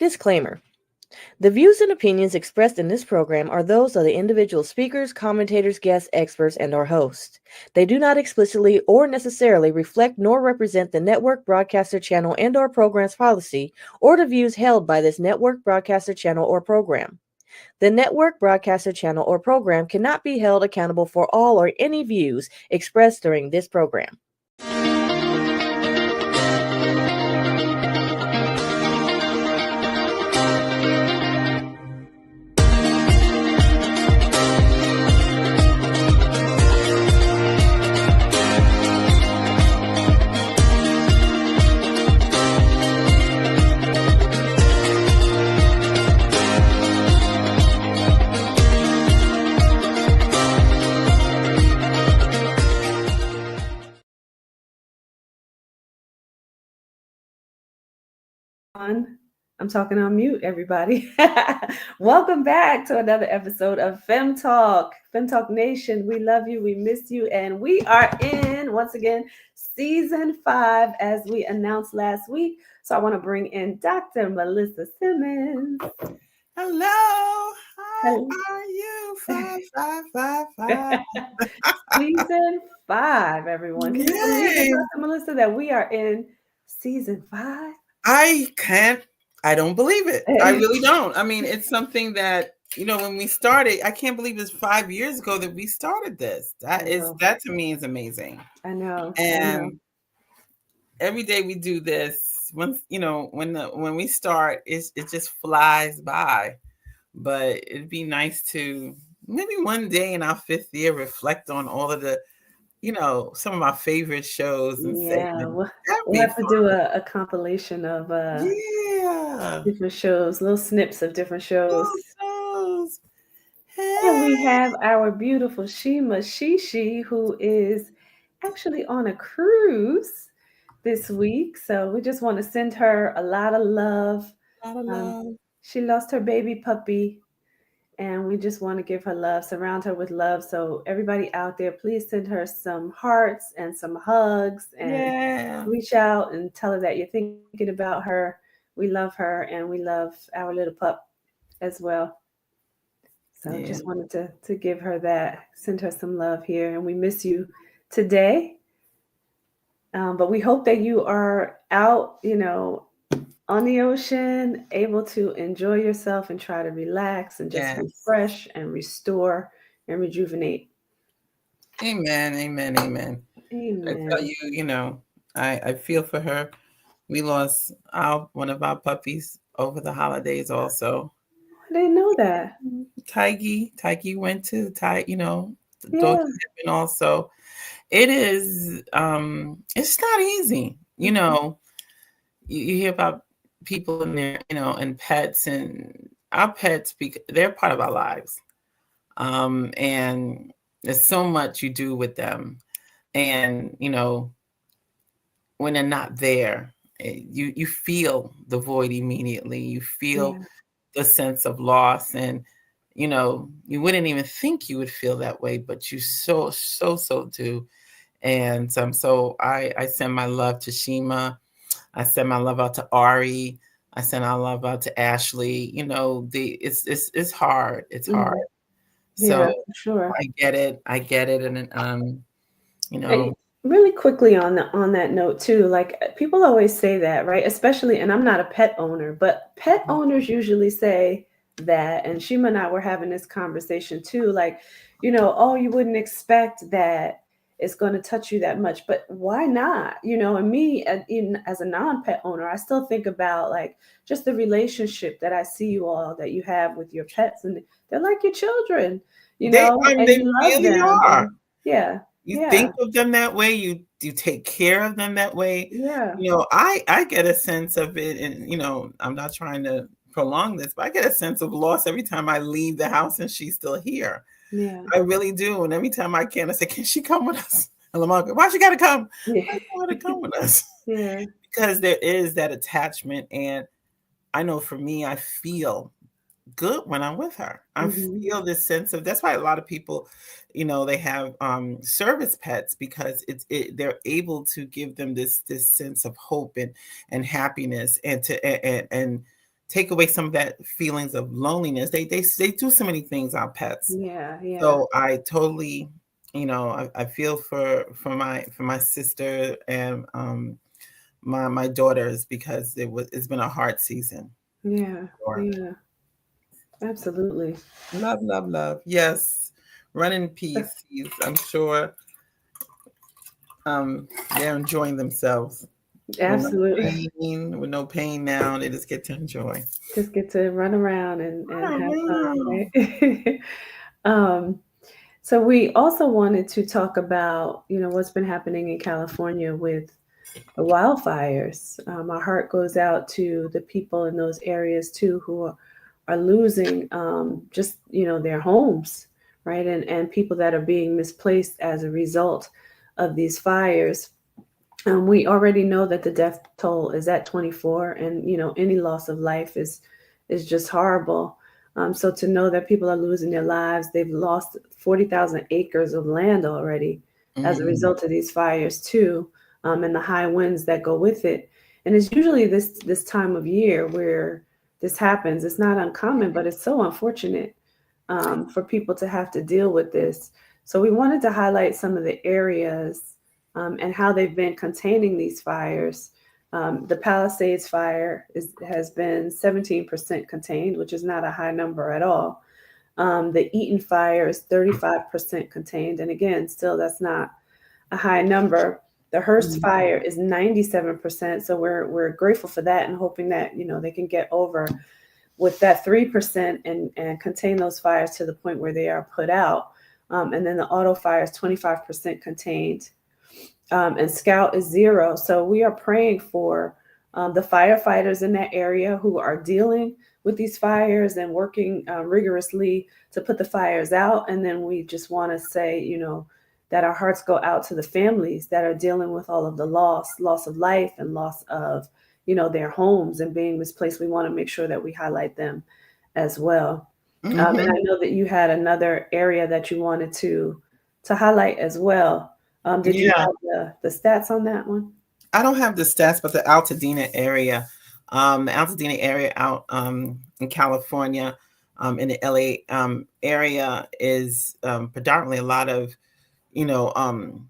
Disclaimer. The views and opinions expressed in this program are those of the individual speakers, commentators, guests, experts, and our hosts. They do not explicitly or necessarily reflect nor represent the network broadcaster channel and/or program's policy or the views held by this network broadcaster channel or program. The network broadcaster channel or program cannot be held accountable for all or any views expressed during this program. I'm talking on mute, everybody. Welcome back to another episode of Fem Talk. Fem Talk Nation, we love you, we miss you, and we are in, once again, season 5, as we announced last week. So I want to bring in Dr. Melissa Simmons. Hello, how are you? 5. Season 5, everyone. Can you believe it, Dr. Melissa, that we are in season 5? I don't believe it. I really don't. I mean, it's something that, when we started, I can't believe it's 5 years ago that we started this. That to me is amazing. I know. And every day we do this, when we start, it just flies by. But it'd be nice to maybe one day in our 5th year reflect on all of the, some of my favorite shows. And we'll have to do a compilation of different shows, little snips of different shows. Hey. And we have our beautiful Shima Shishi, who is actually on a cruise this week. So we just want to send her a lot of love. She lost her baby puppy, and we just want to give her love, surround her with love. So everybody out there, please send her some hearts and some hugs, and reach out and tell her that you're thinking about her. We love her, and we love our little pup as well. So just wanted to give her that, send her some love here, and we miss you today. But we hope that you are out, on the ocean, able to enjoy yourself and try to relax and just refresh and restore and rejuvenate. Amen. I tell you, I feel for her. We lost one of our puppies over the holidays also. I didn't know that. Tiggy went to the dog heaven also. It is it's not easy. You hear about people in there, and pets, and our pets, they're part of our lives. And there's so much you do with them. And, when they're not there, you feel the void immediately. You feel the sense of loss, and, you wouldn't even think you would feel that way, but you so do. And so I send my love to Shima. I send my love out to Ari. I send our love out to Ashley. It's hard. It's hard. So sure. I get it. And Hey, really quickly on that note too, like people always say that, right? Especially, and I'm not a pet owner, but pet owners usually say that, and Shima and I were having this conversation too, like, oh, you wouldn't expect that it's going to touch you that much, but why not? And me, as a non-pet owner, I still think about like just the relationship that I see that you have with your pets, and they're like your children, and they you love really them. are. And, you think of them that way. You take care of them that way. I get a sense of it, and I'm not trying to prolong this, but I get a sense of loss every time I leave the house and she's still here. I really do. And every time I can, I say, can she come with us? And Lamar, why she got to come? I want to come with us. Because there is that attachment. And I know for me, I feel good when I'm with her. I feel this sense of, that's why a lot of people, they have service pets, because they're able to give them this sense of hope and happiness, and take away some of that feelings of loneliness. They do so many things, our pets. Yeah, yeah. So I totally, I feel for my sister and my daughters, because it's been a hard season. Yeah, Sure. yeah. Absolutely. Love, love, love. Yes. Run in peace. I'm sure um they're enjoying themselves with no Absolutely. pain, with no pain now. They just get to enjoy. Just get to run around and have fun, Oh, right? um, so we also wanted to talk about, what's been happening in California with the wildfires. Our heart goes out to the people in those areas too who are losing just their homes, right? And people that are being misplaced as a result of these fires. We already know that the death toll is at 24, and any loss of life is just horrible. So to know that people are losing their lives, they've lost 40,000 acres of land already as a mm, result of these fires too, and the high winds that go with it. And it's usually this time of year where this happens. It's not uncommon, but it's so unfortunate for people to have to deal with this. So we wanted to highlight some of the areas and how they've been containing these fires. The Palisades fire has been 17% contained, which is not a high number at all. The Eaton fire is 35% contained, and again, still that's not a high number. The Hearst mm, fire is 97%, so we're grateful for that and hoping that they can get over with that 3% and contain those fires to the point where they are put out. And then the auto fire is 25% contained, and Scout is 0. So we are praying for the firefighters in that area who are dealing with these fires and working rigorously to put the fires out. And then we just want to say, that our hearts go out to the families that are dealing with all of the loss of life and loss of, their homes and being misplaced. We want to make sure that we highlight them as well. And mm-hmm. I know that you had another area that you wanted to highlight as well. Did you Yeah. have the stats on that one? I don't have the stats, but the the Altadena area out in California, in the LA area is predominantly a lot of, you know, um,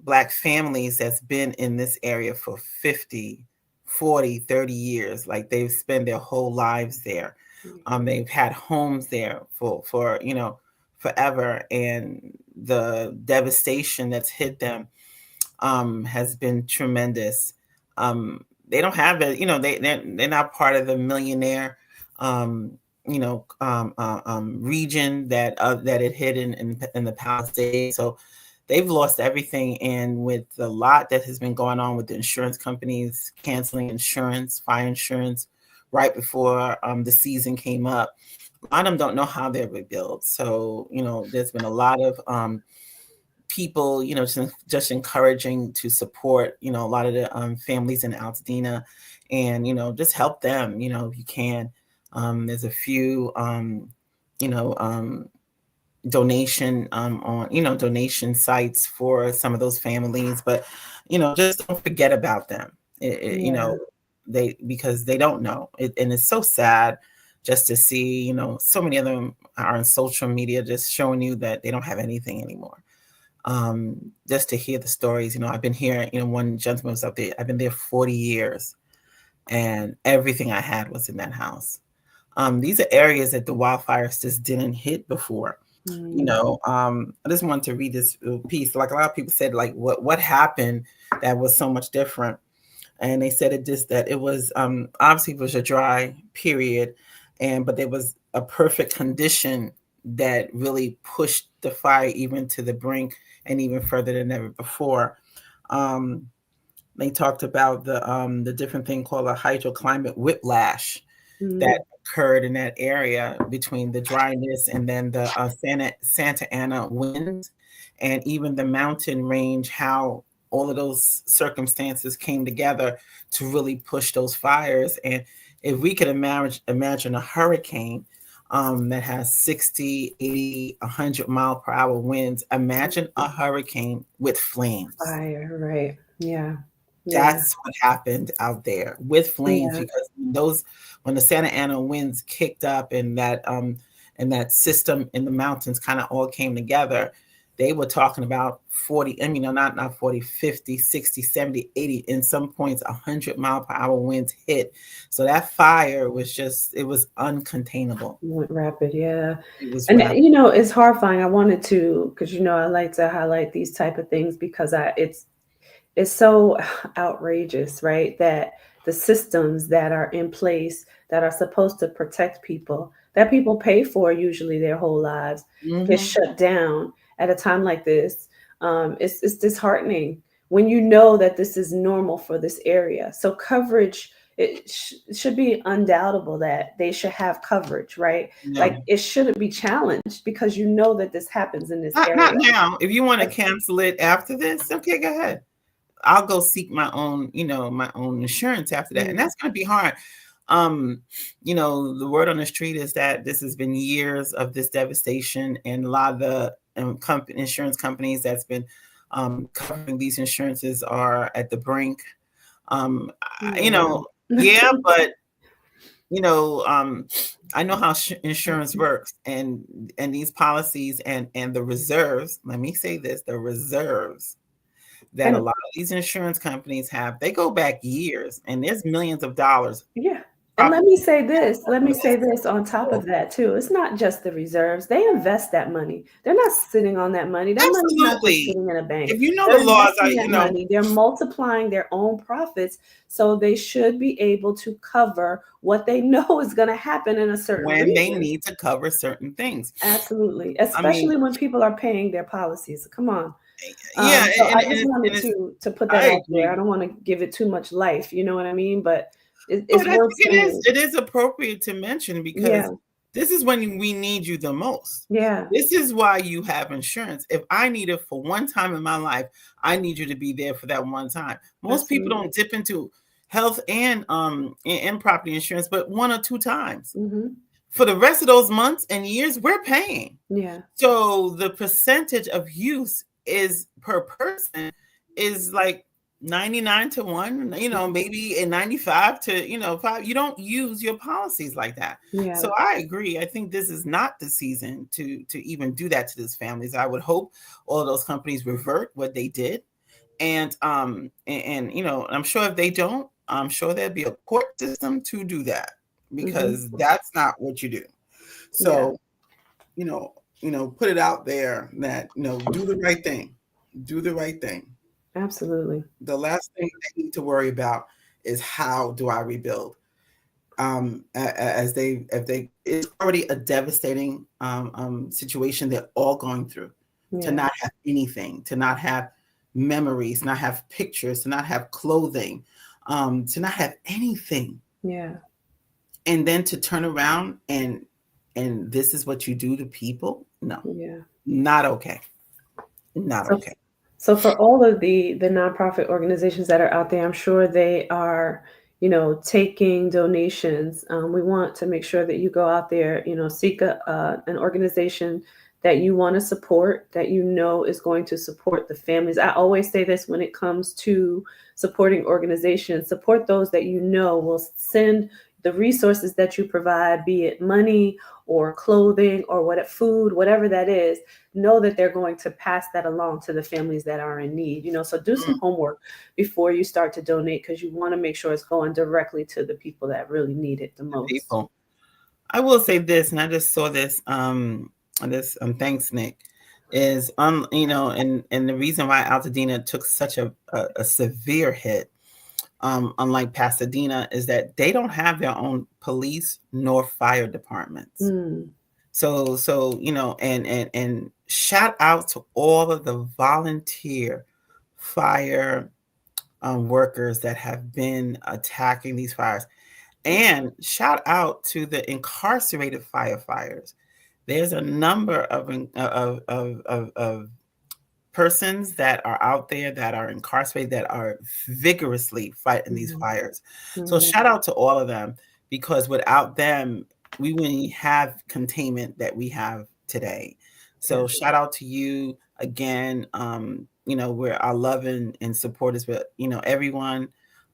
Black families that's been in this area for 50, 40, 30 years. Like they've spent their whole lives there. They've had homes there for forever, and the devastation that's hit them has been tremendous. They don't have it, they're not part of the millionaire, um, region that it hit in the Palisades. So they've lost everything, and with the lot that has been going on with the insurance companies canceling insurance, fire insurance, right before the season came up, a lot of them don't know how they'll rebuild. So there's been a lot of people, just encouraging to support, a lot of the families in Altadena, and just help them, if you can. There's a few, you know, um, donation on donation sites for some of those families, but just don't forget about them. Yeah, They, because they don't know it, and it's so sad just to see so many of them are on social media just showing you that they don't have anything anymore. Just to hear the stories. I've been here, one gentleman was up there, I've been there 40 years, and everything I had was in that house. These are areas that the wildfires just didn't hit before. mm, I just wanted to read this piece. Like a lot of people said, like what happened that was so much different, and they said that it was obviously it was a dry period, but there was a perfect condition that really pushed the fire even to the brink and even further than ever before. Um, they talked about the different thing called a hydroclimate whiplash that mm, occurred in that area between the dryness and then the Santa Ana winds, and even the mountain range, how all of those circumstances came together to really push those fires. And if we could imagine a hurricane that has 60, 80, 100 mile per hour winds, imagine a hurricane with flames. fire, right? Yeah, yeah, That's what happened out there with flames, yeah, because those, when the Santa Ana winds kicked up and that system in the mountains kind of all came together, they were talking about 40, I mean, not 40, 50, 60, 70, 80, in some points, 100-mile-per-hour winds hit. So that fire was just, it was uncontainable. It went rapid, yeah. It was And rapid. it's horrifying. I wanted to, because I like to highlight these type of things because it's so outrageous, right? That the systems that are in place that are supposed to protect people, that people pay for usually their whole lives, get shut down at a time like this. It's disheartening when you know that this is normal for this area. So coverage, it should be undoubtable that they should have coverage, right? No. Like it shouldn't be challenged because you know that this happens in this area. Not now. If you want to cancel it after this, okay, go ahead. I'll go seek my own, my own insurance after that. And that's going to be hard. The word on the street is that this has been years of this devastation, and a lot of the insurance companies that's been covering these insurances are at the brink. Yeah, but I know how insurance works, and these policies and the reserves. Let me say this: the reserves that a lot of these insurance companies have, they go back years, and there's millions of dollars. Yeah. And let me say this on top of that too. It's not just the reserves. They invest that money. They're not sitting on that money. That money's not just sitting in a bank. If you know the laws, money. They're multiplying their own profits, so they should be able to cover what they know is going to happen in a certain when they need to cover certain things. Absolutely, especially when people are paying their policies. Come on. Yeah, so I just wanted to put that out there. I don't want to give it too much life. You know what I mean? But it is appropriate to mention because this is when we need you the most. Yeah. This is why you have insurance. If I need it for one time in my life, I need you to be there for that one time. Most people don't dip into health and property insurance, but 1 or 2 times. For the rest of those months and years, we're paying. Yeah. So the percentage of use is per person is like 99 to 1, maybe in 95 to 5. You don't use your policies like that. Yeah. So I agree. I think this is not the season to even do that to these families. I would hope all of those companies revert what they did. And I'm sure if they don't, I'm sure there'd be a court system to do that, because that's not what you do. So, put it out there that, do the right thing. Do the right thing. Absolutely. The last thing they need to worry about is, how do I rebuild? It's already a devastating situation they're all going through. To not have anything, to not have memories, not have pictures, to not have clothing, to not have anything. Yeah. And then to turn around and this is what you do to people? No. Yeah. Not okay. Not okay. So for all of the nonprofit organizations that are out there, I'm sure they are, taking donations. We want to make sure that you go out there, seek an organization that you want to support, that is going to support the families. I always say this when it comes to supporting organizations: support those that will send the resources that you provide, be it money or clothing or food, whatever that is. Know that they're going to pass that along to the families that are in need. So do some homework before you start to donate, because you want to make sure it's going directly to the people that really need it the most. People. I will say this, and I just saw this. Thanks, Nick. Is and the reason why Altadena took such a severe hit, unlike Pasadena, is that they don't have their own police nor fire departments. So and shout out to all of the volunteer fire workers that have been attacking these fires, and shout out to the incarcerated firefighters. There's a number of persons that are out there that are incarcerated that are vigorously fighting these fires. So shout out to all of them, because without them, we wouldn't have containment that we have today. So shout out to you again. We're our love and support is with everyone,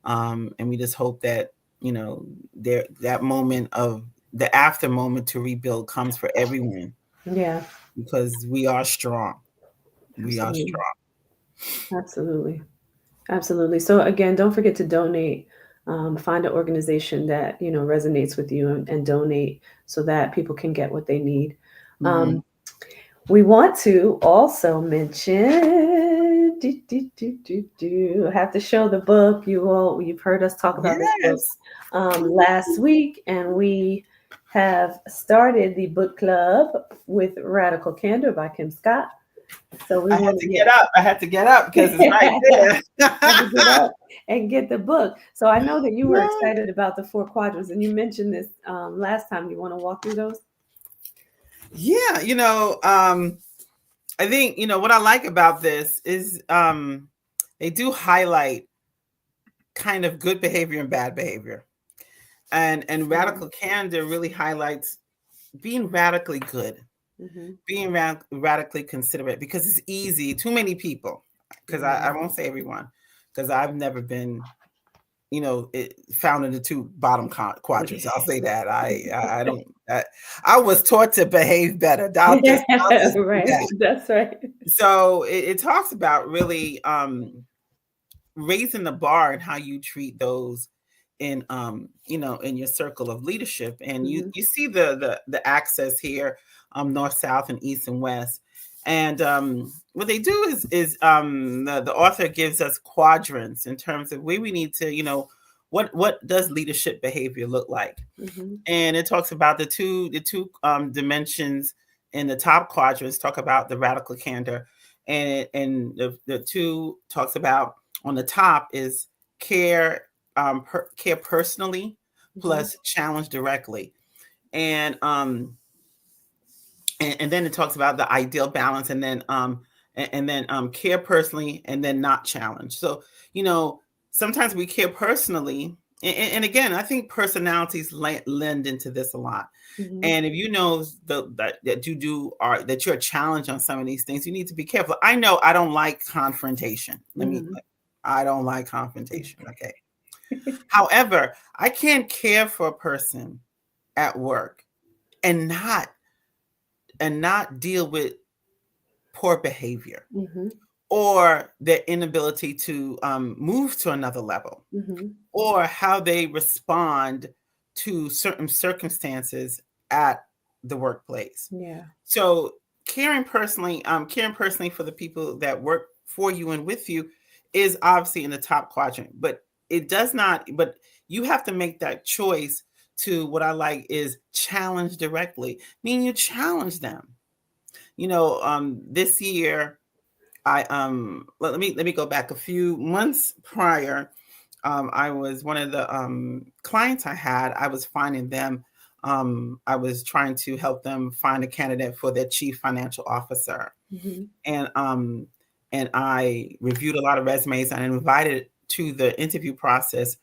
and we just hope that that moment of the after moment to rebuild comes for everyone. Yeah. Because we are strong. We are Absolutely. strong. Absolutely. Absolutely. So again, don't forget to donate. Find an organization that resonates with you, and donate so that people can get what they need. Mm-hmm. We want to also mention. Have to show the book. You've heard us talk about this book Yes. last week, and we have started the book club with Radical Candor by Kim Scott. So we I want had to to get get up. I had to get up because it's right there. had to get up and get the book. So I know that you were excited about the 4 quadrants, and you mentioned this last time. You want to walk through those? Yeah, I think what I like about this is they do highlight kind of good behavior and bad behavior, and Radical Candor really highlights being radically good, being radically considerate, because it's easy. Too many people, because I won't say everyone, because I've never been found in the 2 bottom quadrants. I'll say that. I don't. I was taught to behave better. I'll just Right. That's right. So it talks about really raising the bar and how you treat those in in your circle of leadership, and you see the access here, north, south, and east and west. And what they do is the author gives us quadrants in terms of where we need to what does leadership behavior look like. And it talks about the two dimensions in the top quadrants. Talk about the radical candor, and the 2 talks about on the top is care, care personally plus challenge directly, and then it talks about the ideal balance, and then care personally and then not challenge. So sometimes we care personally, and again, I think personalities lend into this a lot. And if you know that you're challenged on some of these things, you need to be careful. I know I don't like confrontation. I don't like confrontation. Okay. However, I can't care for a person at work and not deal with poor behavior or their inability to move to another level, or how they respond to certain circumstances at the workplace. Yeah. So caring personally for the people that work for you and with you is obviously in the top quadrant, but you have to make that choice to, what I like is challenge directly, meaning you challenge them. This year, let me go back a few months prior. I was one of the clients I had. I was finding them. I was trying to help them find a candidate for their chief financial officer, and I reviewed a lot of resumes and invited to the interview process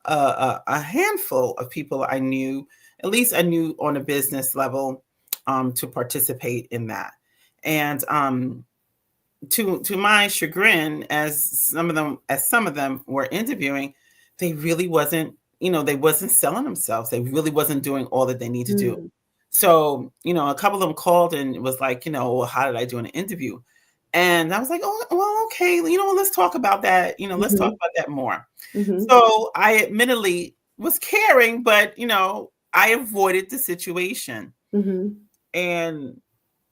a handful of people I knew, at least I knew on a business level, to participate in that. And to my chagrin, as some of them were interviewing, they really wasn't, they wasn't selling themselves. They really wasn't doing all that they need to do. So, a couple of them called and was like, well, how did I do in an interview? And I was like, oh, well, okay, let's talk about that. Let's talk about that more. So I admittedly was caring, but, I avoided the situation. And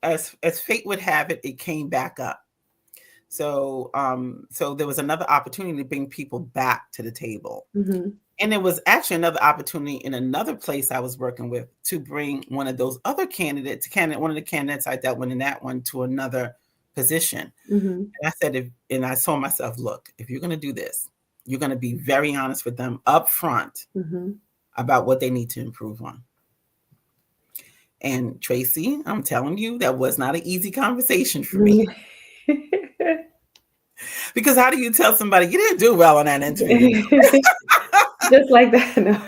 as fate would have it, it came back up. So there was another opportunity to bring people back to the table. And there was actually another opportunity in another place I was working with to bring one of those other one of the candidates I dealt with in that one, to another position. And I said, and I told myself, look, if you're going to do this, you're going to be very honest with them up front about what they need to improve on. And Tracy, I'm telling you, that was not an easy conversation for me. Because how do you tell somebody you didn't do well on that interview? Just like that. No.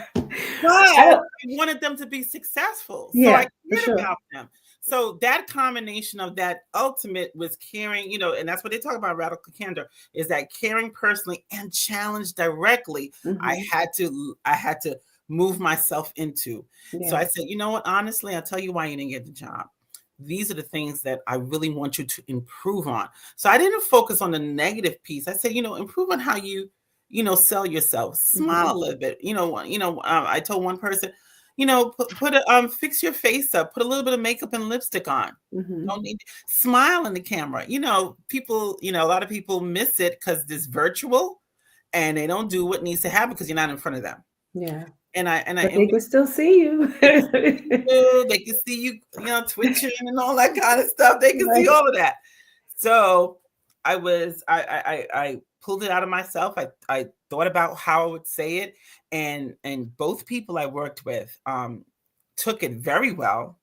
I wanted them to be successful. So I cared about them. So that combination of that ultimate was caring, and that's what they talk about radical candor, is that caring personally and challenge directly. I had to move myself into. Yeah. So I said, you know what, honestly, I'll tell you why you didn't get the job. These are the things that I really want you to improve on. So I didn't focus on the negative piece. I said, improve on how you sell yourself, smile a little bit. I told one person, fix your face up, put a little bit of makeup and lipstick on. Don't need smile in the camera. People, a lot of people miss it because it's virtual and they don't do what needs to happen because you're not in front of them. Yeah. And they can still see you. They can see you, twitching and all that kind of stuff. They can see all of that. So I pulled it out of myself. I thought about how I would say it, and both people I worked with took it very well.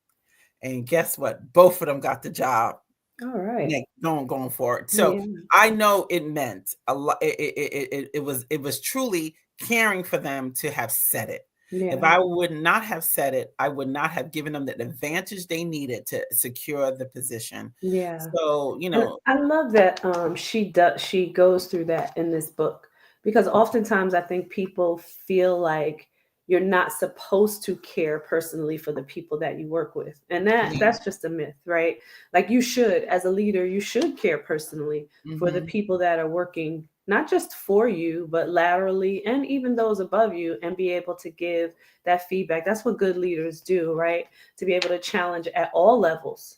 And guess what? Both of them got the job. All right. Going forward. So I know it meant a lot. It was truly caring for them to have said it. Yeah. If I would not have said it, I would not have given them the advantage they needed to secure the position. Yeah. So, I love that she goes through that in this book, because oftentimes I think people feel like you're not supposed to care personally for the people that you work with. And that's just a myth, right? Like, you should, as a leader, you should care personally for the people that are working, not just for you, but laterally and even those above you, and be able to give that feedback. That's what good leaders do, right? To be able to challenge at all levels,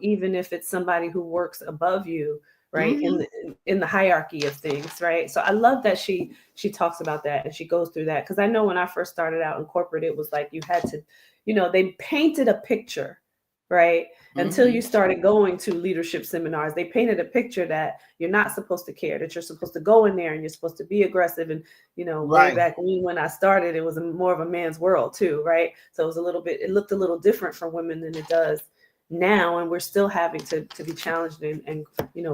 even if it's somebody who works above you, right? In the hierarchy of things, right? So I love that she talks about that and she goes through that, because I know when I first started out in corporate, it was like you had to, they painted a picture, right? Until you started going to leadership seminars, they painted a picture that you're not supposed to care, that you're supposed to go in there and you're supposed to be aggressive. And, way back when I started, it was more of a man's world too, right? So it looked a little different for women than it does now, and we're still having to be challenged and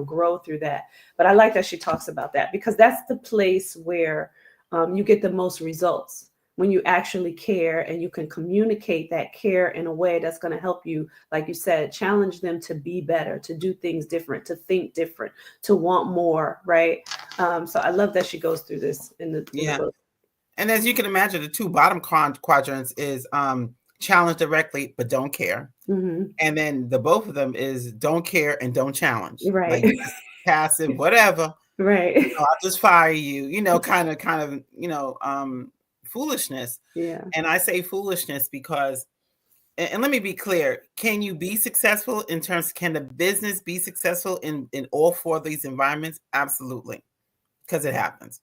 grow through that. But I like that she talks about that, because that's the place where you get the most results, when you actually care and you can communicate that care in a way that's going to help you, like you said, challenge them to be better, to do things different, to think different, to want more, right? So I love that she goes through this in the book. And as you can imagine, the two bottom quadrants is challenge directly but don't care, and then the both of them is don't care and don't challenge, right? Like passive, whatever, right? I'll just fire you, kind of foolishness. Yeah. And I say foolishness because, and let me be clear, can you be successful can the business be successful in all four of these environments? Absolutely, because it happens.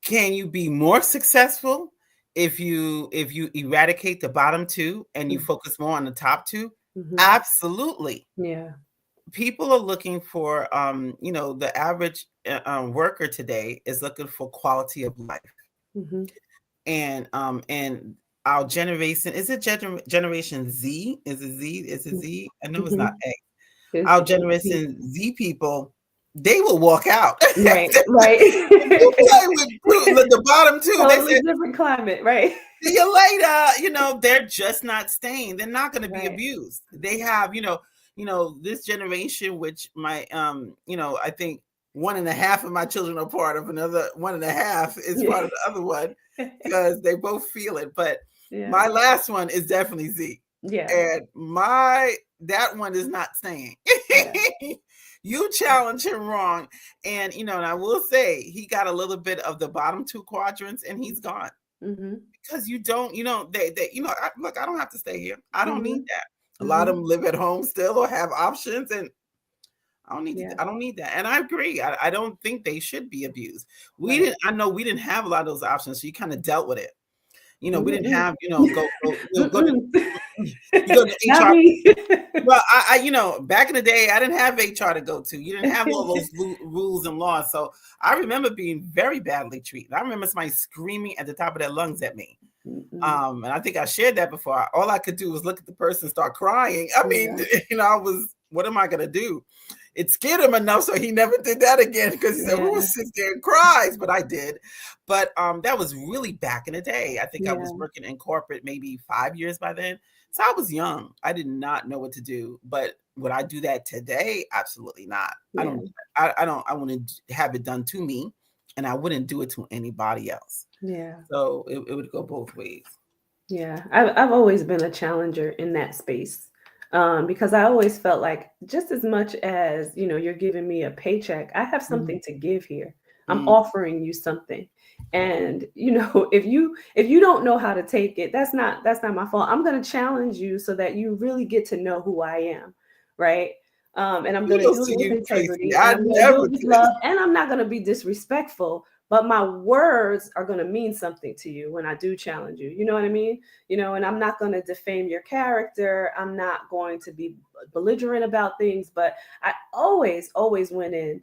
Can you be more successful if you eradicate the bottom two and you focus more on the top two? Absolutely. Yeah. People are looking for the average worker today is looking for quality of life. And our generation, is it generation Z? Is it Z? Is it Z? I know it's not A. Our generation Z people, they will walk out. Right. You play with the bottom two. Totally, they say, different climate, right? See you later. They're just not staying. They're not going to be abused. They have, this generation, which my, I think 1.5 of my children are part of. Another 1.5 is part of the other one, because they both feel it. But my last one is definitely Z. Yeah. And that one is not staying. You challenge him wrong. And, and I will say he got a little bit of the bottom two quadrants and he's gone. Because you don't, they look, I don't have to stay here. I don't need that. A lot of them live at home still or have options, and I don't need I don't need that. And I agree. I don't think they should be abused. I know we didn't have a lot of those options, so you kind of dealt with it. We didn't have, go to HR. Well, I back in the day, I didn't have HR to go to. You didn't have all those rules and laws. So I remember being very badly treated. I remember somebody screaming at the top of their lungs at me. And I think I shared that before. All I could do was look at the person, start crying. I mean, what am I going to do? It scared him enough so he never did that again, because he said, "Who sits there and cries?" But I did. But that was really back in the day. I think I was working in corporate maybe 5 years by then. So I was young. I did not know what to do. But would I do that today? Absolutely not. I don't. I want to have it done to me, and I wouldn't do it to anybody else. Yeah. So it would go both ways. Yeah, I've always been a challenger in that space, because I always felt like just as much as you're giving me a paycheck, I have something to give here. I'm offering you something, and if you don't know how to take it, that's not my fault. I'm going to challenge you so that you really get to know who I am, right? And I'm going to do Kudos it to with you, Tracy. integrity, and I I'm going to do never it with did. love, and I'm not going to be disrespectful, but my words are going to mean something to you when I do challenge you. You know what I mean? And I'm not going to defame your character. I'm not going to be belligerent about things, but I always went in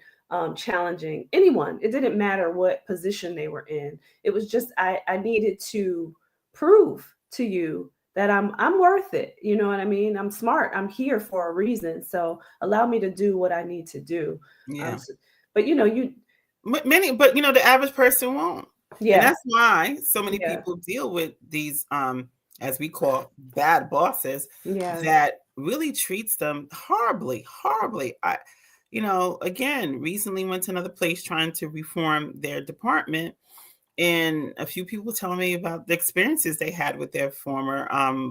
challenging anyone. It didn't matter what position they were in. It was just I needed to prove to you that I'm worth it. You know what I mean? I'm smart. I'm here for a reason. So allow me to do what I need to do. Yeah. But you Many, but the average person won't. And that's why so many people deal with these as we call bad bosses that really treats them horribly. I again recently went to another place trying to reform their department, and a few people telling me about the experiences they had with their former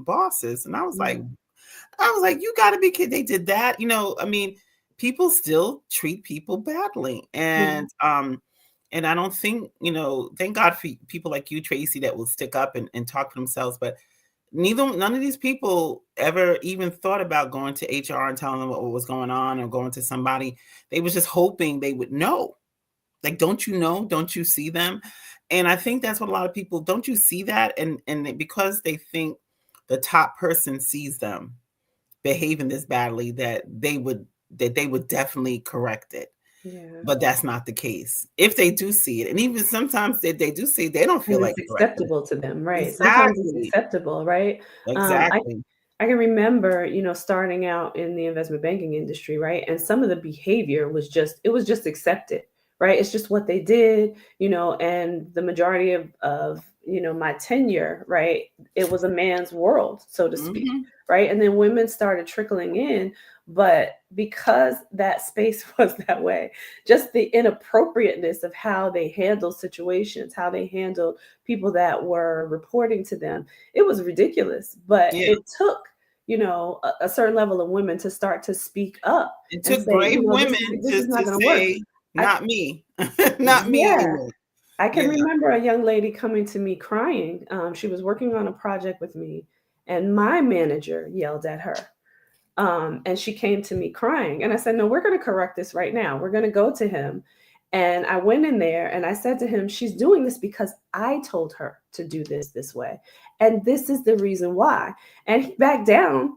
bosses, and I was like, you got to be kidding. They did that. I mean, people still treat people badly. And I don't think, thank God for people like you, Tracy, that will stick up and talk for themselves. But none of these people ever even thought about going to HR and telling them what was going on or going to somebody. They was just hoping they would know. Like, don't you know? Don't you see them? And I think that's what a lot of people, don't you see that? And because they think the top person sees them behaving this badly, that they would definitely correct it. Yeah. But that's not the case. If they do see it, and even sometimes they do see it, they don't feel and like it's correcting acceptable to them, right? it. Sometimes it's Exactly. acceptable, right? Exactly. I can remember, starting out in the investment banking industry, right? And some of the behavior was just accepted, right? It's just what they did, and the majority of my tenure, right? It was a man's world, so to speak, right? And then women started trickling in, but because that space was that way, just the inappropriateness of how they handled situations, how they handled people that were reporting to them, it was ridiculous. But it took a certain level of women to start to speak up It and took say, brave women this is not to going to work. say, I, not me, not me yeah, anymore. I can remember a young lady coming to me crying. She was working on a project with me, and my manager yelled at her. And she came to me crying. And I said, no, we're going to correct this right now. We're going to go to him. And I went in there and I said to him, she's doing this because I told her to do this way. And this is the reason why. And he backed down,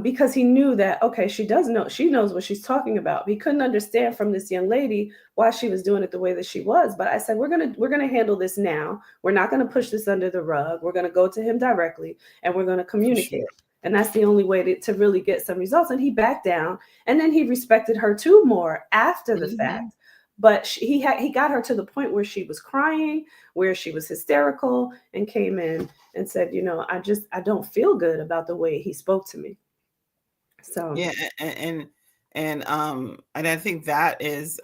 because he knew that, okay, she knows what she's talking about. He couldn't understand from this young lady why she was doing it the way that she was. But I said, we're gonna handle this now. We're not gonna push this under the rug. We're gonna go to him directly and we're gonna communicate. Sure. And that's the only way to really get some results. And he backed down, and then he respected her too more after the fact. But he got her to the point where she was crying, where she was hysterical, and came in and said, I don't feel good about the way he spoke to me. So yeah, and I think that is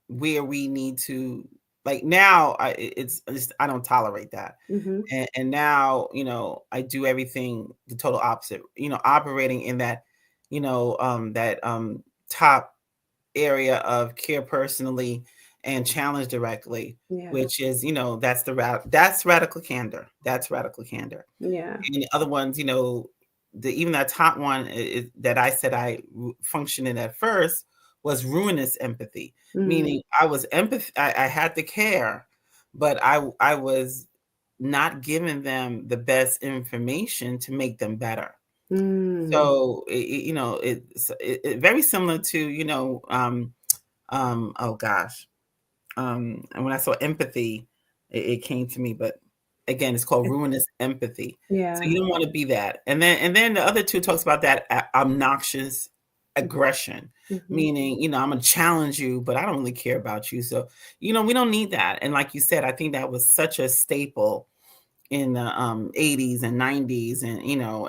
where we need to, like, now it's just, I don't tolerate that. And now, I do everything the total opposite, operating in that, that top area of care personally and challenge directly, which is, that's radical candor. That's radical candor. Yeah. And the other ones, even that top one that I said I functioned in at first was ruinous empathy, meaning I was I had the care, but I was not giving them the best information to make them better. So it's very similar to oh gosh, and when I saw empathy, it came to me, but again, it's called ruinous empathy. So you don't want to be that. And then the other two talks about that obnoxious aggression, meaning, I'm going to challenge you, but I don't really care about you. So, we don't need that. And like you said, I think that was such a staple in the 80s and 90s, and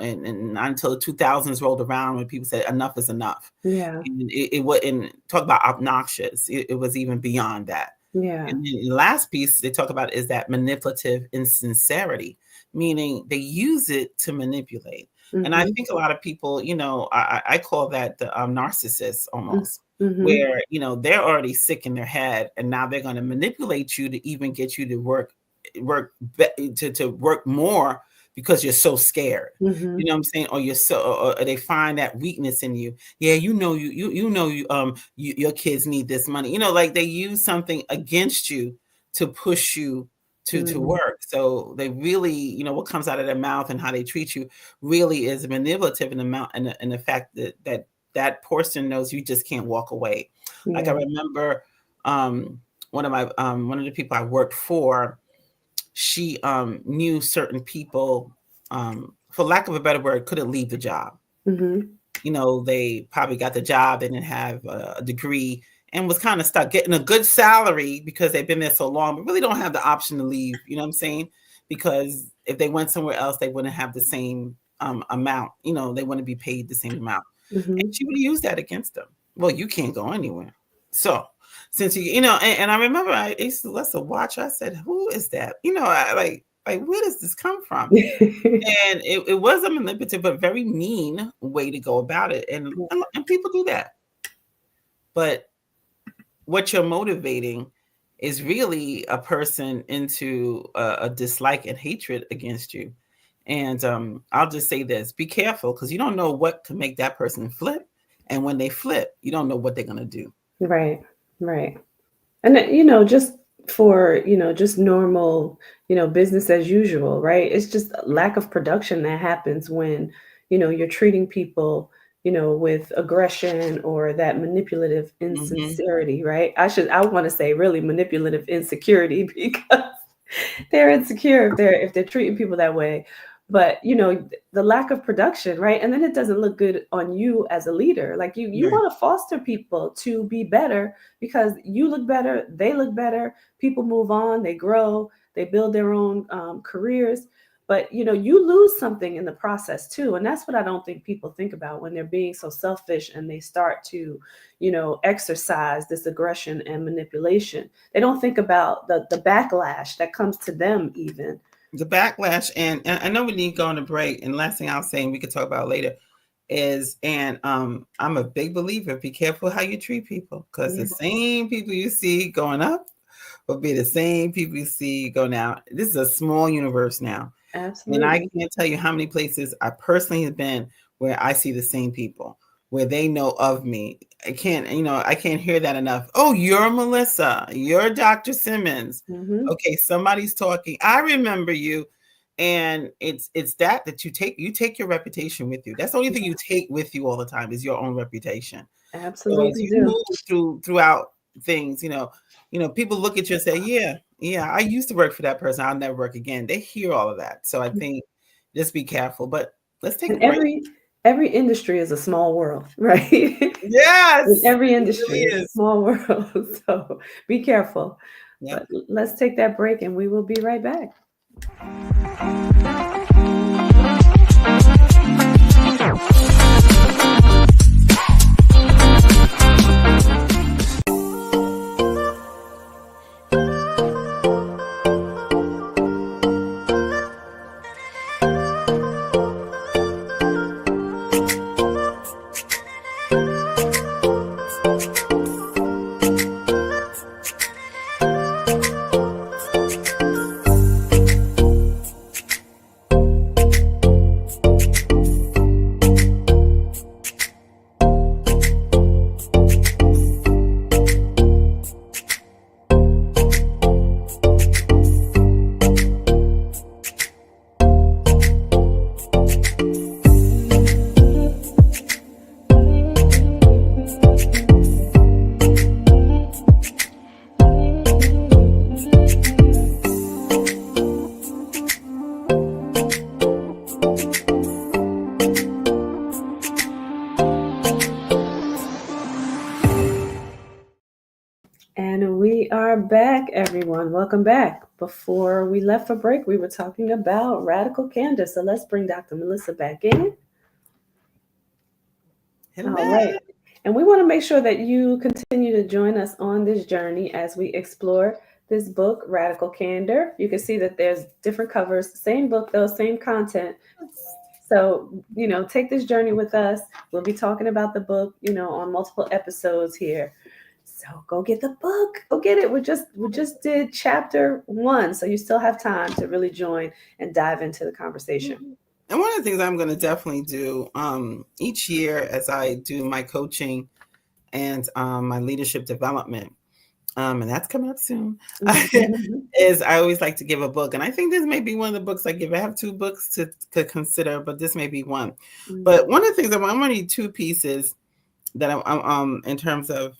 and until the 2000s rolled around, when people said enough is enough. Yeah. And it wasn't talk about obnoxious. It was even beyond that. Yeah. And the last piece they talk about is that manipulative insincerity, meaning they use it to manipulate. And I think a lot of people, I call that the narcissist almost, where, they're already sick in their head, and now they're going to manipulate you to even get you to work to work more because you're so scared. You know what I'm saying? Or you're so, or they find that weakness in you. Yeah, your kids need this money. Like they use something against you to push you to work. So they really, what comes out of their mouth and how they treat you really is manipulative in the amount, and the fact that person knows you just can't walk away. Like I remember one of the people I worked for, she knew certain people, for lack of a better word, couldn't leave the job. They probably got the job, they didn't have a degree, and was kind of stuck getting a good salary because they've been there so long, but really don't have the option to leave. You know what I'm saying? Because if they went somewhere else, they wouldn't have the same amount. They wouldn't be paid the same amount. And she would use that against them. Well, you can't go anywhere. So since and I remember I used to let's watch. I said, "Who is that?" I like where does this come from? And it was a manipulative but very mean way to go about it, and people do that. But what you're motivating is really a person into a dislike and hatred against you. And I'll just say this: be careful, because you don't know what can make that person flip, and when they flip, you don't know what they're going to do. Right. And just for just normal business as usual, right? It's just lack of production that happens when you're treating people with aggression or that manipulative insincerity, right? I want to say really manipulative insecurity, because they're insecure if they're treating people that way. But the lack of production, right? And then it doesn't look good on you as a leader. Like you want to foster people to be better, because you look better, they look better, people move on, they grow, they build their own careers. But you lose something in the process too, and that's what I don't think people think about when they're being so selfish and they start to exercise this aggression and manipulation. They don't think about the backlash that comes to them, even the backlash. And I know we need to go on a break, and last thing I'll say, and we can talk about later, is, and I'm a big believer, be careful how you treat people, because the same people you see going up will be the same people you see go down. This is a small universe now. Absolutely. And I can't tell you how many places I personally have been where I see the same people, where they know of me. I can't hear that enough. Oh, you're Melissa. You're Dr. Simmons. Okay, somebody's talking. I remember you. And it's that you take your reputation with you. That's the only thing you take with you all the time, is your own reputation. Absolutely. So as you move throughout things, people look at you and say, yeah, I used to work for that person, I'll never work again. They hear all of that. So I think just be careful. But let's take a break. Every industry is a small world, right? Yes. Every industry is a small world. So be careful. Yep. But let's take that break, and we will be right back. We are back, everyone. Welcome back. Before we left for break, we were talking about radical candor. So let's bring Dr. Melissa back in. Hello. All right. And we want to make sure that you continue to join us on this journey as we explore this book, Radical Candor. You can see that there's different covers, same book, though, same content. So, take this journey with us. We'll be talking about the book, on multiple episodes here. So go get the book. Go get it. We just did chapter 1, so you still have time to really join and dive into the conversation. And one of the things I'm going to definitely do each year as I do my coaching and my leadership development, and that's coming up soon, is I always like to give a book. And I think this may be one of the books I give. I have 2 books to consider, but this may be one. But one of the things I'm going to need 2 pieces that I'm in terms of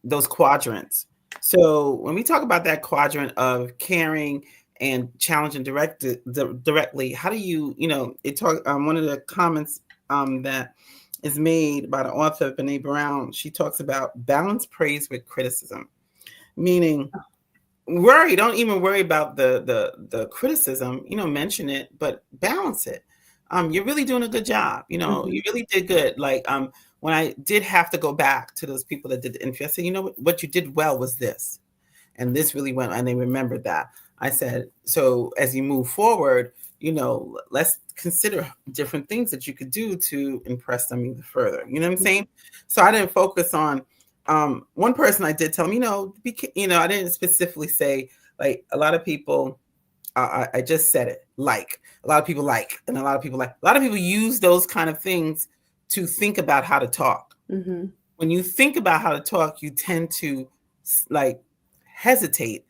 those quadrants. So when we talk about that quadrant of caring and challenging directly, how do you, it talk one of the comments that is made by the author Brené Brown. She talks about balance praise with criticism, meaning don't even worry about the criticism, mention it, but balance it. You're really doing a good job. You really did good. Like when I did have to go back to those people that did the interview, I said, what you did well was this, and this really went, and they remembered that. I said, so as you move forward, let's consider different things that you could do to impress them even further. You know what I'm saying? So I didn't focus on one person. I did tell him, I didn't specifically say, like, a lot of people, I just said it, like, a lot of people like, and a lot of people use those kind of things to think about how to talk. When you think about how to talk, you tend to like hesitate.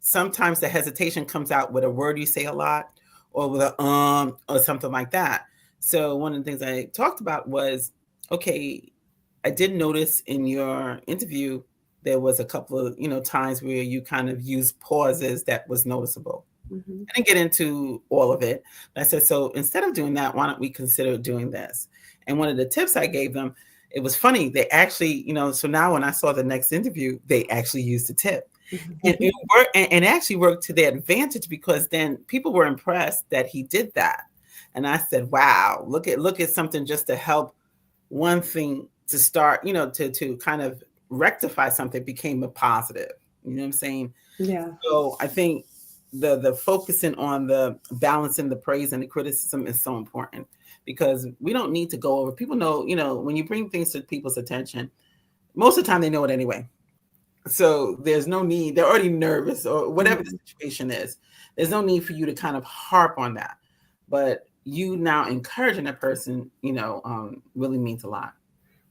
Sometimes the hesitation comes out with a word you say a lot, or with a or something like that. So one of the things I talked about was, okay, I did notice in your interview there was a couple of times where you kind of used pauses that was noticeable. I didn't get into all of it. But I said, so instead of doing that, why don't we consider doing this? And one of the tips I gave them, it was funny. They actually, so now when I saw the next interview, they actually used the tip. And it worked, and actually worked to their advantage, because then people were impressed that he did that. And I said, wow, look at something just to help one thing to start, to kind of rectify something became a positive. You know what I'm saying? Yeah. So I think the focusing on the balancing the praise and the criticism is so important, because we don't need to go over. People know, when you bring things to people's attention, most of the time they know it anyway. So there's no need. They're already nervous, or whatever the situation is. There's no need for you to kind of harp on that. But you now encouraging that person, really means a lot.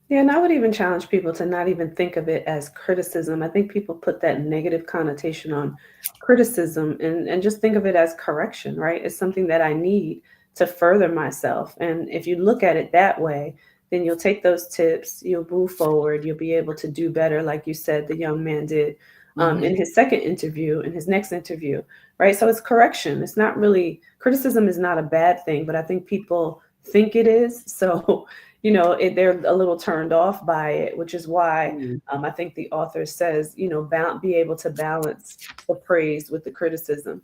Yeah, and I would even challenge people to not even think of it as criticism. I think people put that negative connotation on criticism, and just think of it as correction, right? It's something that I need to further myself. And if you look at it that way, then you'll take those tips, you'll move forward, you'll be able to do better, like you said, the young man did in his second interview, in his next interview, right? So it's correction. It's not really, criticism is not a bad thing, but I think people think it is. So, they're a little turned off by it, which is why I think the author says, be able to balance the praise with the criticism.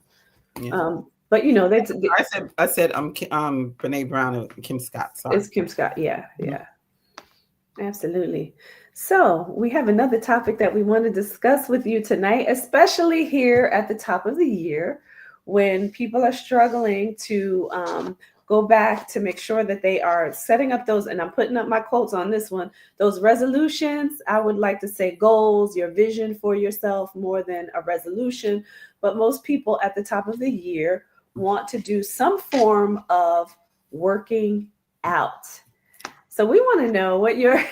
Yeah. But I said Brené Brown and Kim Scott. Sorry. It's Kim Scott. Yeah. Absolutely. So we have another topic that we want to discuss with you tonight, especially here at the top of the year, when people are struggling to go back to make sure that they are setting up those, and I'm putting up my quotes on this one, those resolutions. I would like to say goals, your vision for yourself, more than a resolution. But most people at the top of the year want to do some form of working out. So we want to know what your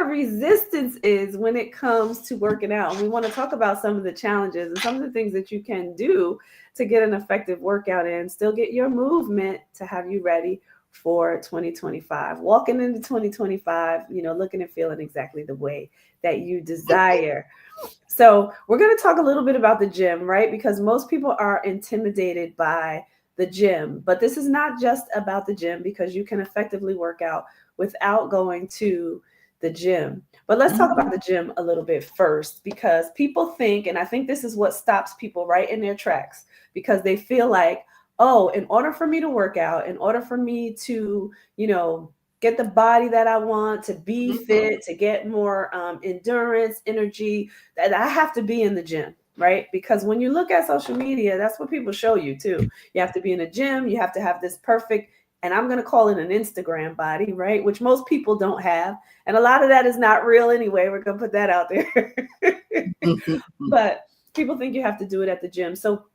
resistance is when it comes to working out. And we want to talk about some of the challenges and some of the things that you can do to get an effective workout in, still get your movement to have you ready for 2025. Walking into 2025, looking and feeling exactly the way that you desire. So we're going to talk a little bit about the gym, right? Because most people are intimidated by the gym, but this is not just about the gym, because you can effectively work out without going to the gym. But let's talk about the gym a little bit first, because people think, and I think this is what stops people right in their tracks, because they feel like, oh, in order for me to work out, in order for me to, get the body that I want, to be fit, to get more endurance, energy, that I have to be in the gym, right? Because when you look at social media, that's what people show you too. You have to be in a gym, you have to have this perfect, and I'm going to call it an Instagram body, right? Which most people don't have. And a lot of that is not real anyway. We're going to put that out there. But people think you have to do it at the gym. So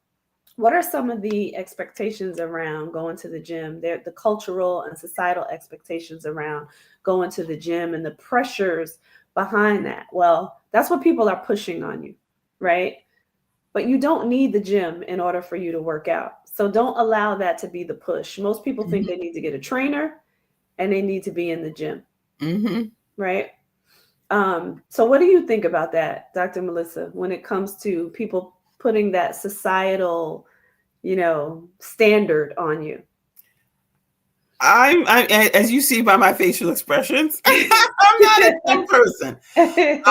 what are some of the expectations around going to the gym? They're the cultural and societal expectations around going to the gym and the pressures behind that. Well, that's what people are pushing on you, right? But you don't need the gym in order for you to work out. So don't allow that to be the push. Most people think they need to get a trainer and they need to be in the gym, right? So what do you think about that, Dr. Melissa, when it comes to people putting that societal, standard on you? I, as you see by my facial expressions, I'm not a gym person. I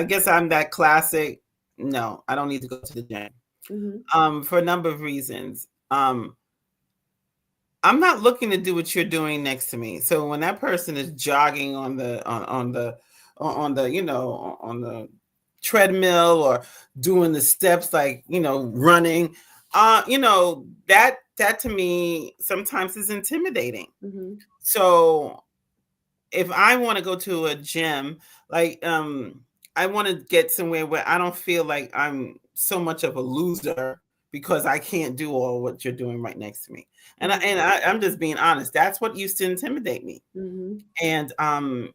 guess I'm that classic. No, I don't need to go to the gym. For a number of reasons. I'm not looking to do what you're doing next to me. So when that person is jogging on the treadmill or doing the steps, like running, that to me sometimes is intimidating. So if I want to go to a gym, like I want to get somewhere where I don't feel like I'm so much of a loser because I can't do all what you're doing right next to me. And I'm just being honest. That's what used to intimidate me. And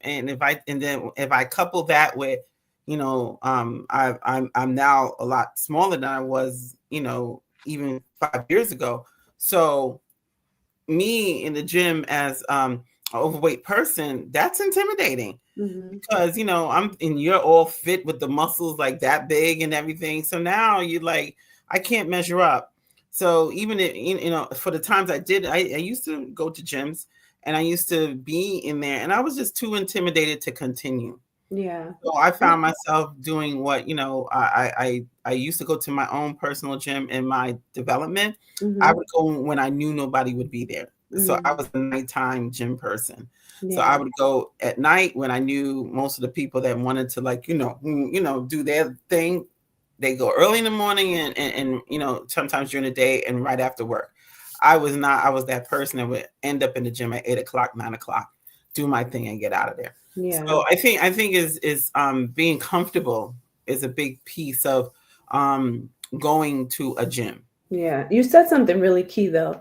if I couple that with, I'm now a lot smaller than I was, even 5 years ago. So me in the gym as an overweight person, that's intimidating. Because you're all fit with the muscles like that big and everything. So now you're like, I can't measure up. So even for the times I did, I used to go to gyms and I used to be in there, and I was just too intimidated to continue. Yeah. So I found myself doing what, I used to go to my own personal gym in my development. I would go when I knew nobody would be there. So I was a nighttime gym person. So I would go at night when I knew most of the people that wanted to do their thing. They go early in the morning and sometimes during the day and right after work. I was that person that would end up in the gym at 8:00, 9:00, do my thing and get out of there. Yeah. So I think is being comfortable is a big piece of going to a gym. Yeah. You said something really key though,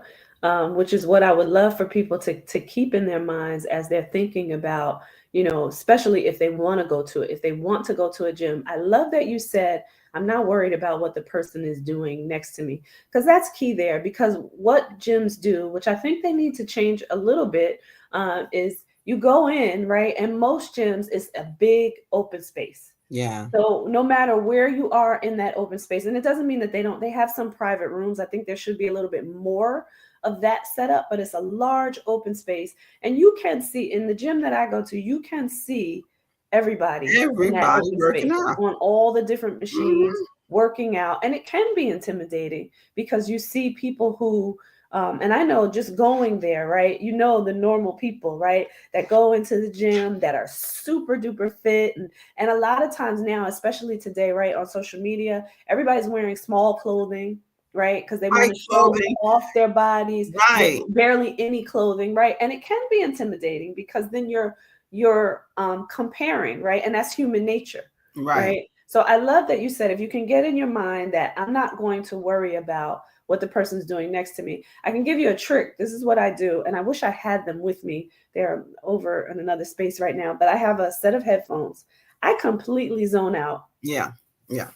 which is what I would love for people to keep in their minds as they're thinking about, especially if they want to go to it, if they want to go to a gym. I love that you said, I'm not worried about what the person is doing next to me, because that's key there. Because what gyms do, which I think they need to change a little bit, is you go in, right? And most gyms is a big open space. Yeah. So no matter where you are in that open space, and it doesn't mean that they have some private rooms. I think there should be a little bit more of that setup, but it's a large open space. And you can see in the gym that I go to, you can see everybody in that open working space out on all the different machines working out. And it can be intimidating because you see people who, and I know just going there, right? The normal people, right? That go into the gym that are super duper fit. And a lot of times now, especially today, right? On social media, everybody's wearing small clothing, right? Because they want to show off their bodies, right? With barely any clothing, right? And it can be intimidating because then you're comparing, right? And that's human nature, right? So I love that you said, if you can get in your mind that I'm not going to worry about what the person's doing next to me. I can give you a trick. This is what I do. And I wish I had them with me. They're over in another space right now, but I have a set of headphones. I completely zone out. Yeah.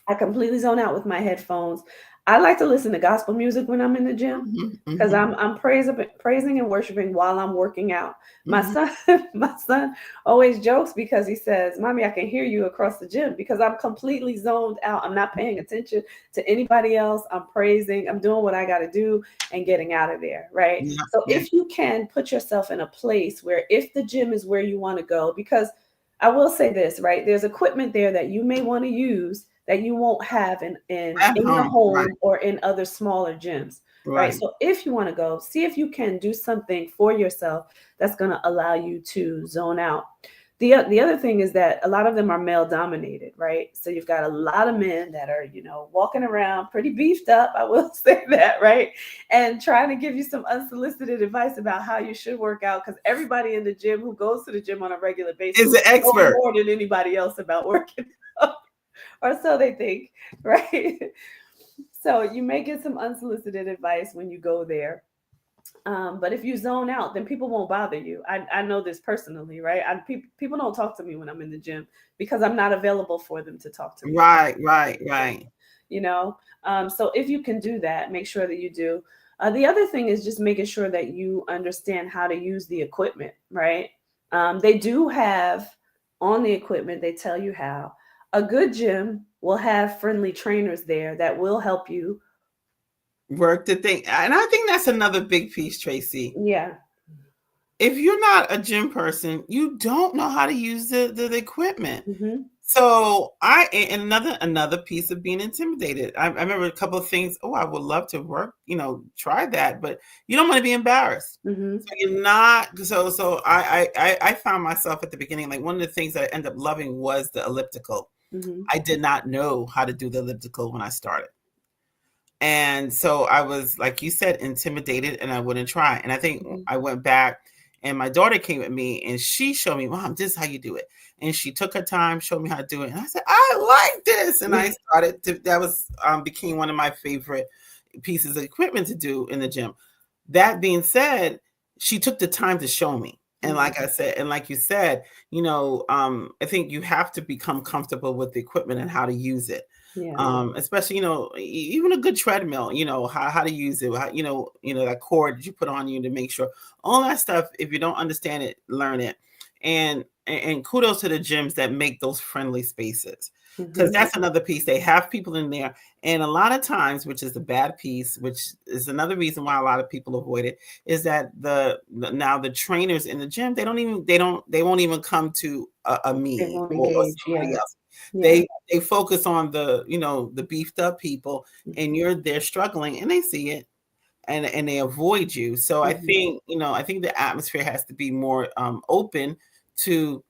I completely zone out with my headphones. I like to listen to gospel music when I'm in the gym because Mhm. I'm praising and worshiping while I'm working out. My Mhm. son, my son always jokes because he says, "Mommy, I can hear you across the gym," because I'm completely zoned out. I'm not paying attention to anybody else. I'm praising. I'm doing what I got to do and getting out of there. Right. Yeah, So yeah. if you can put yourself in a place where, if the gym is where you want to go, because I will say this, right? There's equipment there that you may want to use that you won't have At in your home, right, home or in other smaller gyms, right? right. So if you want to go, see if you can do something for yourself that's going to allow you to zone out. The other thing is that a lot of them are male dominated, right? So you've got a lot of men that are, walking around pretty beefed up, I will say that, right? And trying to give you some unsolicited advice about how you should work out, because everybody in the gym who goes to the gym on a regular basis Is an knows expert. more than anybody else about working out, or so they think, right? So you may get some unsolicited advice when you go there. But if you zone out, then people won't bother you. I know this personally, right? People don't talk to me when I'm in the gym because I'm not available for them to talk to me. Right, right, right. You know, so if you can do that, make sure that you do. The other thing is just making sure that you understand how to use the equipment, right? They do have on the equipment, they tell you how. A good gym will have friendly trainers there that will help you. Work the thing. And I think that's another big piece, Tracy. Yeah. If you're not a gym person, you don't know how to use the equipment. Mm-hmm. So and another piece of being intimidated. I remember a couple of things. Oh, I would love to work, try that, but you don't want to be embarrassed. Mm-hmm. So you're not. So I found myself at the beginning, like one of the things that I ended up loving was the elliptical. Mm-hmm. I did not know how to do the elliptical when I started. And so I was, like you said, intimidated and I wouldn't try. And I think Mm-hmm. I went back and my daughter came with me and she showed me, Mom, this is how you do it. And she took her time, showed me how to do it. And I said, I like this. And I started to, that was, became one of my favorite pieces of equipment to do in the gym. That being said, she took the time to show me. And like I said, and like you said, I think you have to become comfortable with the equipment and how to use it. Yeah. Especially, even a good treadmill, how to use it, that cord that you put on you to make sure all that stuff. If you don't understand it, learn it. And kudos to the gyms that make those friendly spaces. Because Mm-hmm. that's another piece. They have people in there. And a lot of times, which is the bad piece, which is another reason why a lot of people avoid it, is that now the trainers in the gym, they won't even come to a They me won't or engage. somebody Yeah. else. Yeah. They focus on the beefed up people, and they're struggling and they see it, and they avoid you. So Mm-hmm. I think the atmosphere has to be more open to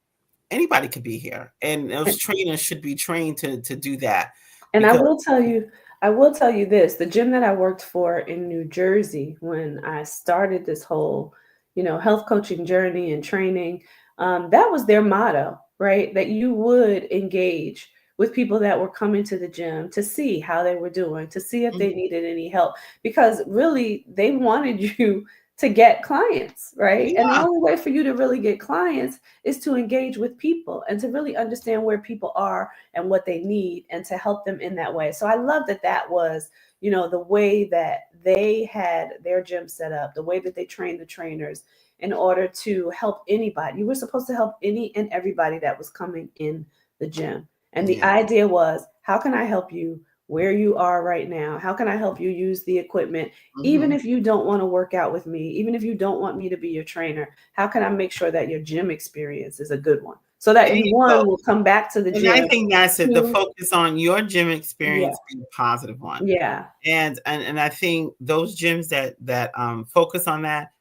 anybody could be here, and those trainers should be trained to do that. And Because I will tell you this, the gym that I worked for in New Jersey when I started this whole, health coaching journey and training, that was their motto, right? That you would engage with people that were coming to the gym to see how they were doing, to see if they needed any help, because really they wanted you to get clients, right? And the yeah, only way for you to really get clients is to engage with people and to really understand where people are and what they need and to help them in that way. So I love that that was, the way that they had their gym set up, the way that they trained the trainers in order to help anybody. You were supposed to help any and everybody that was coming in the gym. And the yeah. idea was, how can I help you where you are right now? How can I help you use the equipment? Even Mhm. if you don't want to work out with me, even if you don't want me to be your trainer, how can I make sure that your gym experience is a good one? So that There you, you go. one, will come back to the And I gym. think that's it. The Two, focus on your gym yeah, experience being a positive one. yeah, And I think those gyms that focus on that,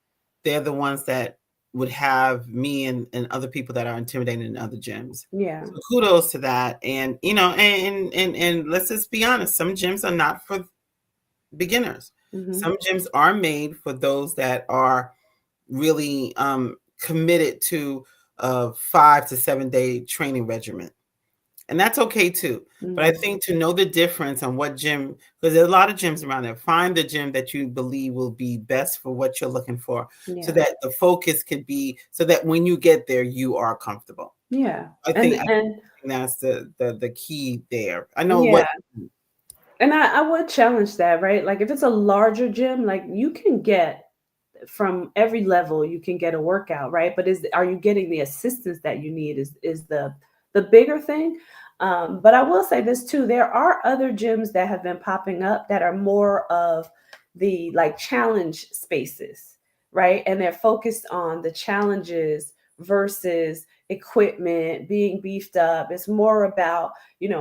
they're the ones that would have me and other people that are intimidated in other gyms. yeah. So kudos to that. And and let's just be honest, some gyms are not for beginners. Hmm. Some gyms are made for those that are really committed to a 5 to 7 day training regimen, and that's okay too. But I Hmm. think to know the difference on what gym, because there's a lot of gyms around there, find the gym that you believe will be best for what you're looking for, so Yeah, that the focus could be, so that when you get there, you are comfortable. yeah, I and think, I think that's the key there. I know yeah, what. And I would challenge that, right? Like if it's a larger gym, like you can get from every level you can get a workout, right? But is are you getting the assistance that you need is the bigger thing. But I will say this too, there are other gyms that have been popping up that are more of the like challenge spaces, right? And they're focused on the challenges versus equipment being beefed up. It's more about,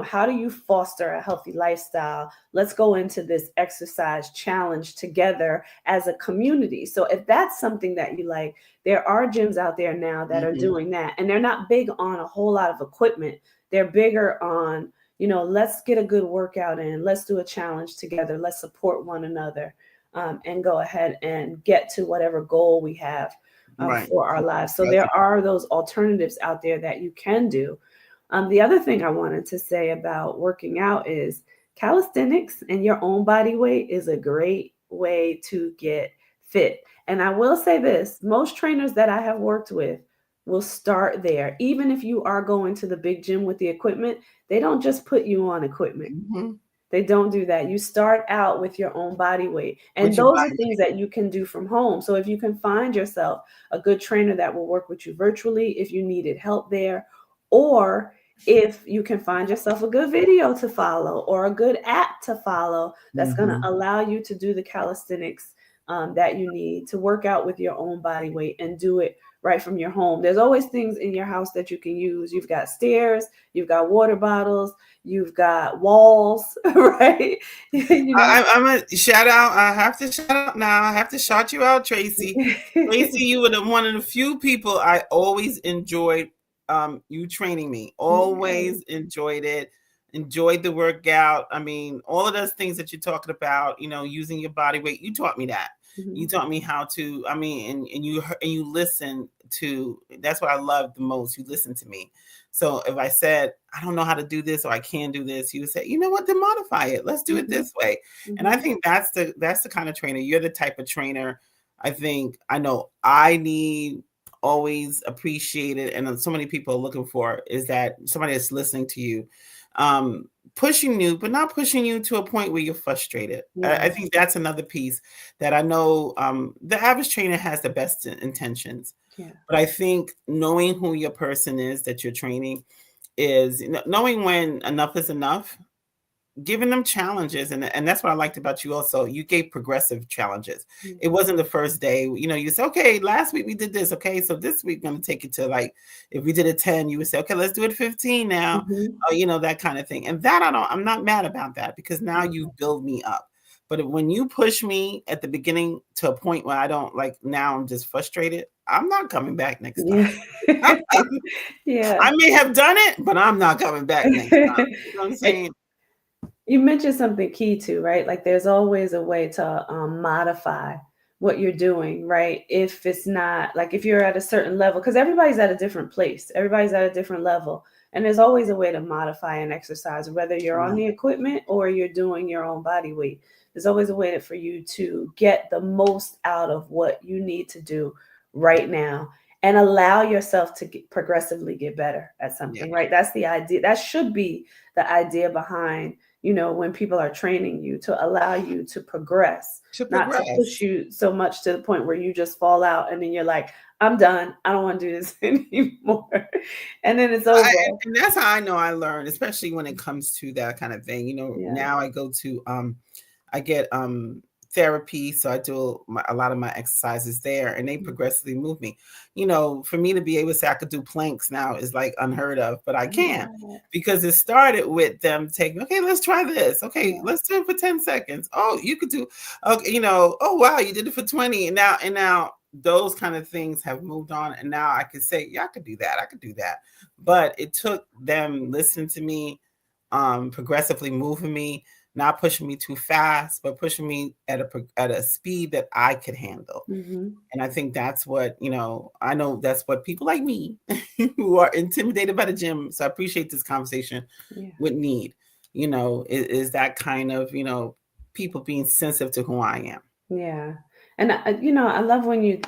how do you foster a healthy lifestyle? Let's go into this exercise challenge together as a community. So if that's something that you like, there are gyms out there now that are Mhm. doing that. And they're not big on a whole lot of equipment. They're bigger on, let's get a good workout in. Let's do a challenge together. Let's support one another, and go ahead and get to whatever goal we have Right. for our lives. So Right. there are those alternatives out there that you can do. The other thing I wanted to say about working out is calisthenics and your own body weight is a great way to get fit. And I will say this, most trainers that I have worked with will start there. Even if you are going to the big gym with the equipment, they don't just put you on equipment. Mhm. They don't do that. You start out with your own body weight. And With your those are body. things that you can do from home. So if you can find yourself a good trainer that will work with you virtually, if you needed help there, or if you can find yourself a good video to follow or a good app to follow that's going to Mhm. allow you to do the calisthenics that you need to work out with your own body weight and do it right from your home. There's always things in your house that you can use. You've got stairs, you've got water bottles, you've got walls, right? you know. I'm a shout out. I have to shout out now. I have to shout you out, Tracy. Tracy, you were one of the few people I always enjoyed you training me. Yay. Always enjoyed it. Enjoyed the workout. I mean, all of those things that you're talking about, using your body weight, you taught me that. You Mhm. taught me how to, I mean, and you listen to, that's what I love the most. You listen to me. So if I said, I don't know how to do this or I can do this, you would say, you know what, then modify it. Let's do it Mhm. this way. And I Mhm. think that's the kind of trainer. You're the type of trainer I know I need, always appreciated, and so many people are looking for is that somebody that's listening to you, um, pushing you, but not pushing you to a point where you're frustrated. I Yeah. think that's another piece that I know the average trainer has the best intentions. Yeah. But I think knowing who your person is that you're training is knowing when enough is enough, giving them challenges. And that's what I liked about you also. You gave progressive challenges. Mm. It wasn't the first day, you said, okay, last week we did this. Okay, so this week we're going to take it to, like, if we did a 10, you would say, okay, let's do it 15 now. Mhm. That kind of thing. And that I'm not mad about that because now you build me up. But when you push me at the beginning to a point where I don't like, now I'm just frustrated, I'm not coming back next Yeah. time. I Yeah. may have done it, but I'm not coming back next time. You know what I'm And saying? you mentioned something key too, right? Like there's always a way to modify what you're doing, right? If it's not like if you're at a certain level, because everybody's at a different place, everybody's at a different level, and there's always a way to modify an exercise, whether you're on Right. the equipment or you're doing your own body weight. There's always a way for you to get the most out of what you need to do right now and allow yourself to progressively get better at Yeah. something, right? That's the idea. That should be the idea behind when people are training you to allow you to progress, To not to push progress. you so much to the point where you just fall out and then you're like, I'm done. I don't want to do this anymore. And then it's over. And that's how I know I learn, especially when it comes to that kind of thing. Yeah. Now I go to I get therapy, so I do a lot of my exercises there, and they progressively move me. For me to be able to say I could do planks now is like unheard of, but I Oh, can wow. because it started with them taking, okay, let's try this. Okay, Yeah. let's do it for 10 seconds. Oh, you could do, okay, oh wow, you did it for 20. And now those kind of things have moved on. And now I could say, yeah, I could do that. I could do that. But it took them listening to me, progressively moving me, not pushing me too fast, but pushing me at a speed that I could handle. Hmm. And I think that's what, I know that's what people like me who are intimidated by the gym. So I appreciate this conversation Yeah. would need, is that kind of, people being sensitive to who I am. Yeah. And I love when you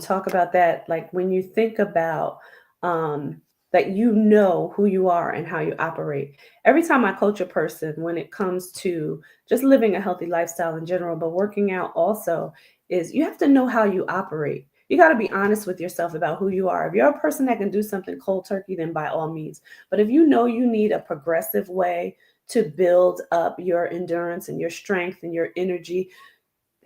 talk about that. Like when you think about um, that you know who you are and how you operate. Every time I coach a person when it comes to just living a healthy lifestyle in general, but working out also, is you have to know how you operate. You got to be honest with yourself about who you are. If you're a person that can do something cold turkey, then by all means. But if you know you need a progressive way to build up your endurance and your strength and your energy,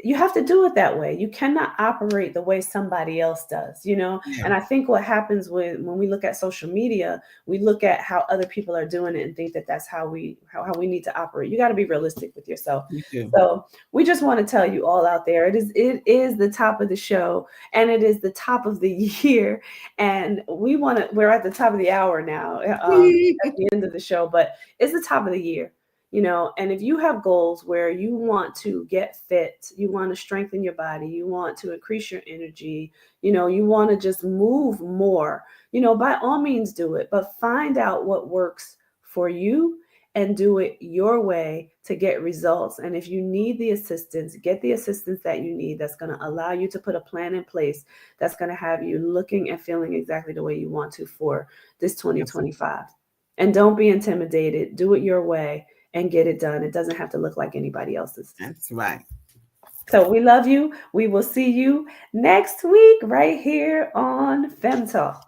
you have to do it that way. You cannot operate the way somebody else does, you know? Yeah. And I think what happens when we look at social media, we look at how other people are doing it and think that that's how we need to operate. You got to be realistic with yourself. You do. So we just want to tell you all out there, it is the top of the show, and it is the top of the year, and we're at the top of the hour now, at the end of the show, but it's the top of the year. And if you have goals where you want to get fit, you want to strengthen your body, you want to increase your energy, you want to just move more, by all means do it, but find out what works for you and do it your way to get results. And if you need the assistance, get the assistance that you need, that's going to allow you to put a plan in place that's going to have you looking and feeling exactly the way you want to for this 2025. And don't be intimidated. Do it your way and get it done. It doesn't have to look like anybody else's. That's right. So we love you. We will see you next week right here on Fem Talk.